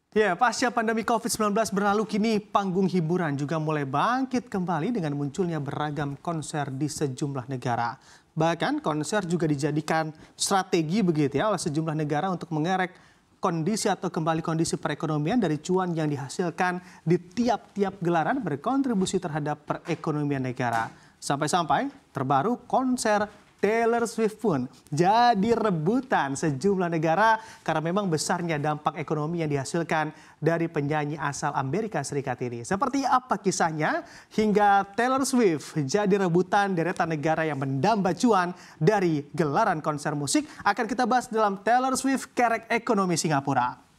Ya, pasca pandemi COVID-19 berlalu, kini panggung hiburan juga mulai bangkit kembali dengan munculnya beragam konser di sejumlah negara. Bahkan konser juga dijadikan strategi begitu ya oleh sejumlah negara untuk mengerek kondisi atau kembali kondisi perekonomian dari cuan yang dihasilkan di tiap-tiap gelaran berkontribusi terhadap perekonomian negara. Sampai-sampai terbaru konser Taylor Swift pun jadi rebutan sejumlah negara karena memang besarnya dampak ekonomi yang dihasilkan dari penyanyi asal Amerika Serikat ini. Seperti apa kisahnya hingga Taylor Swift jadi rebutan deretan negara yang mendamba cuan dari gelaran konser musik akan kita bahas dalam Taylor Swift Kerek Ekonomi Singapura.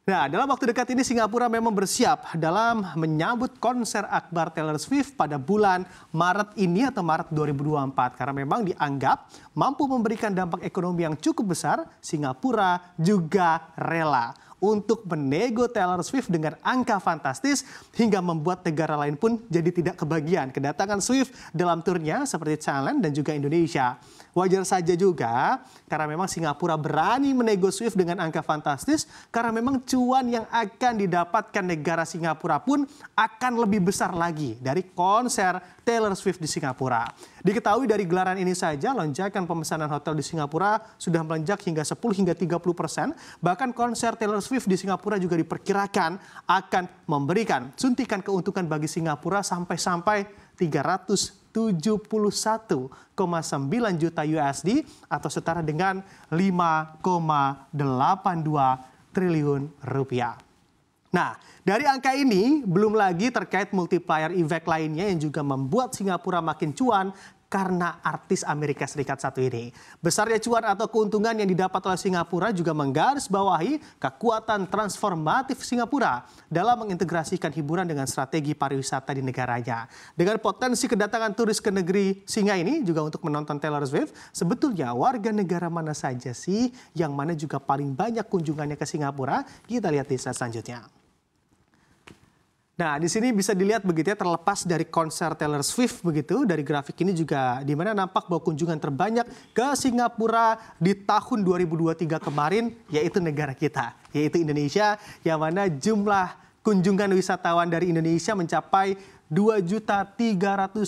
Nah, dalam waktu dekat ini Singapura memang bersiap dalam menyambut konser akbar Taylor Swift pada bulan Maret ini atau Maret 2024. Karena memang dianggap mampu memberikan dampak ekonomi yang cukup besar, Singapura juga rela untuk menego Taylor Swift dengan angka fantastis hingga membuat negara lain pun jadi tidak kebagian kedatangan Swift dalam turnya seperti Thailand dan juga Indonesia. Wajar saja juga karena memang Singapura berani menego Swift dengan angka fantastis karena memang cuan yang akan didapatkan negara Singapura pun akan lebih besar lagi dari konser Taylor Swift di Singapura. Diketahui dari gelaran ini saja lonjakan pemesanan hotel di Singapura sudah melonjak hingga 10 hingga 30%. Bahkan konser Taylor Swift di Singapura juga diperkirakan akan memberikan suntikan keuntungan bagi Singapura sampai 371,9 juta USD atau setara dengan 5,82 triliun rupiah. Nah, dari angka ini belum lagi terkait multiplier effect lainnya yang juga membuat Singapura makin cuan karena artis Amerika Serikat satu ini. Besarnya cuan atau keuntungan yang didapat oleh Singapura juga menggarisbawahi kekuatan transformatif Singapura dalam mengintegrasikan hiburan dengan strategi pariwisata di negaranya. Dengan potensi kedatangan turis ke negeri Singa ini juga untuk menonton Taylor Swift, sebetulnya warga negara mana saja sih yang mana juga paling banyak kunjungannya ke Singapura? Kita lihat di slide selanjutnya. Nah, di sini bisa dilihat begitu ya, terlepas dari konser Taylor Swift begitu, dari grafik ini juga di mana nampak bahwa kunjungan terbanyak ke Singapura di tahun 2023 kemarin yaitu negara kita, yaitu Indonesia, yang mana jumlah kunjungan wisatawan dari Indonesia mencapai 2.300.000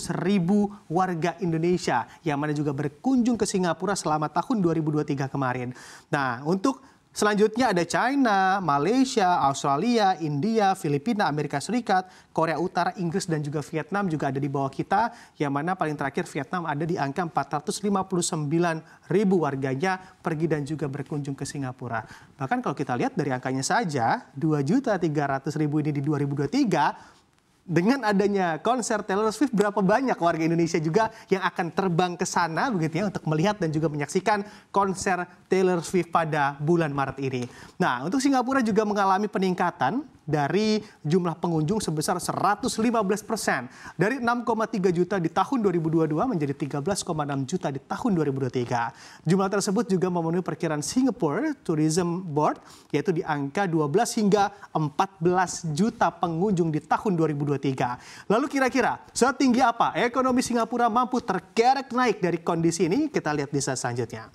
warga Indonesia yang mana juga berkunjung ke Singapura selama tahun 2023 kemarin. Nah, untuk selanjutnya ada China, Malaysia, Australia, India, Filipina, Amerika Serikat, Korea Utara, Inggris dan juga Vietnam juga ada di bawah kita. Yang mana paling terakhir Vietnam ada di angka 459.000 warganya pergi dan juga berkunjung ke Singapura. Bahkan kalau kita lihat dari angkanya saja 2.300.000 ini di 2023, dengan adanya konser Taylor Swift, berapa banyak warga Indonesia juga yang akan terbang ke sana begitu ya untuk melihat dan juga menyaksikan konser Taylor Swift pada bulan Maret ini. Nah, untuk Singapura juga mengalami peningkatan dari jumlah pengunjung sebesar 115%. Dari 6,3 juta di tahun 2022 menjadi 13,6 juta di tahun 2023. Jumlah tersebut juga memenuhi perkiraan Singapore Tourism Board, yaitu di angka 12 hingga 14 juta pengunjung di tahun 2023. Lalu kira-kira setinggi apa ekonomi Singapura mampu terkerek naik dari kondisi ini? Kita lihat di slide selanjutnya.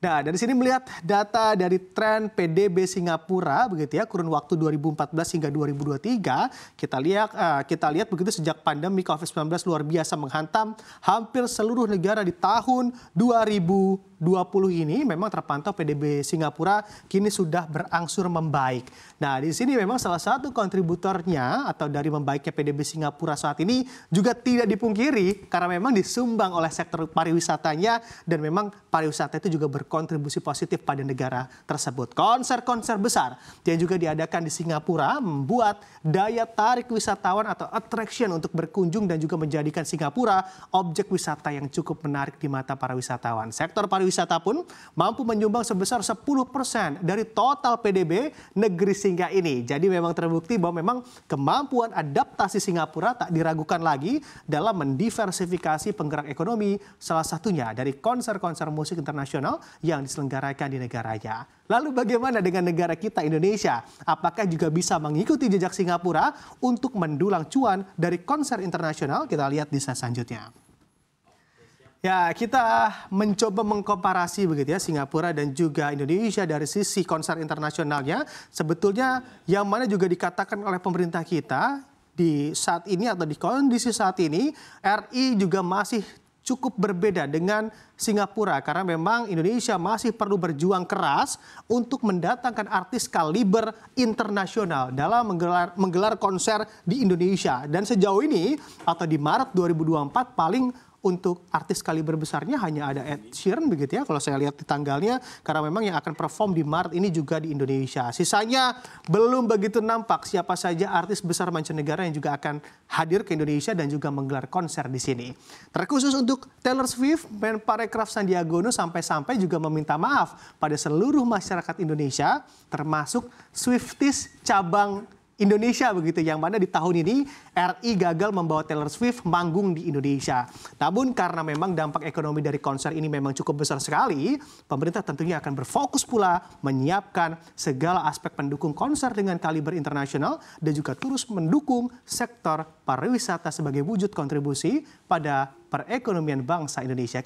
Nah, dari sini melihat data dari tren PDB Singapura begitu ya, kurun waktu 2014 hingga 2023, kita lihat begitu sejak pandemi COVID-19 luar biasa menghantam hampir seluruh negara di tahun 2020 ini, memang terpantau PDB Singapura kini sudah berangsur membaik. Nah, di sini memang salah satu kontributornya atau dari membaiknya PDB Singapura saat ini juga tidak dipungkiri karena memang disumbang oleh sektor pariwisatanya dan memang pariwisata itu juga berkontribusi positif pada negara tersebut. Konser-konser besar yang juga diadakan di Singapura membuat daya tarik wisatawan atau attraction untuk berkunjung dan juga menjadikan Singapura objek wisata yang cukup menarik di mata para wisatawan. Sektor pariwisata pun mampu menyumbang sebesar 10% dari total PDB negeri Singa ini. Jadi memang terbukti bahwa memang kemampuan adaptasi Singapura tak diragukan lagi dalam mendiversifikasi penggerak ekonomi, salah satunya dari konser-konser musik internasional yang diselenggarakan di negaranya. Lalu bagaimana dengan negara kita Indonesia? Apakah juga bisa mengikuti jejak Singapura untuk mendulang cuan dari konser internasional? Kita lihat di slide selanjutnya. Ya, kita mencoba mengkomparasi begitu ya Singapura dan juga Indonesia dari sisi konser internasionalnya. Sebetulnya yang mana juga dikatakan oleh pemerintah kita di saat ini atau di kondisi saat ini, RI juga masih cukup berbeda dengan Singapura karena memang Indonesia masih perlu berjuang keras untuk mendatangkan artis kaliber internasional dalam menggelar konser di Indonesia. Dan sejauh ini atau di Maret 2024 paling untuk artis kaliber besarnya hanya ada Ed Sheeran begitu ya kalau saya lihat di tanggalnya, karena memang yang akan perform di Maret ini juga di Indonesia. Sisanya belum begitu nampak siapa saja artis besar mancanegara yang juga akan hadir ke Indonesia dan juga menggelar konser di sini. Terkhusus untuk Taylor Swift, Menparekraf Sandiaga Uno sampai-sampai juga meminta maaf pada seluruh masyarakat Indonesia termasuk Swifties cabang Indonesia begitu, yang mana di tahun ini RI gagal membawa Taylor Swift manggung di Indonesia. Namun karena memang dampak ekonomi dari konser ini memang cukup besar sekali, pemerintah tentunya akan berfokus pula menyiapkan segala aspek pendukung konser dengan kaliber internasional dan juga terus mendukung sektor pariwisata sebagai wujud kontribusi pada perekonomian bangsa Indonesia.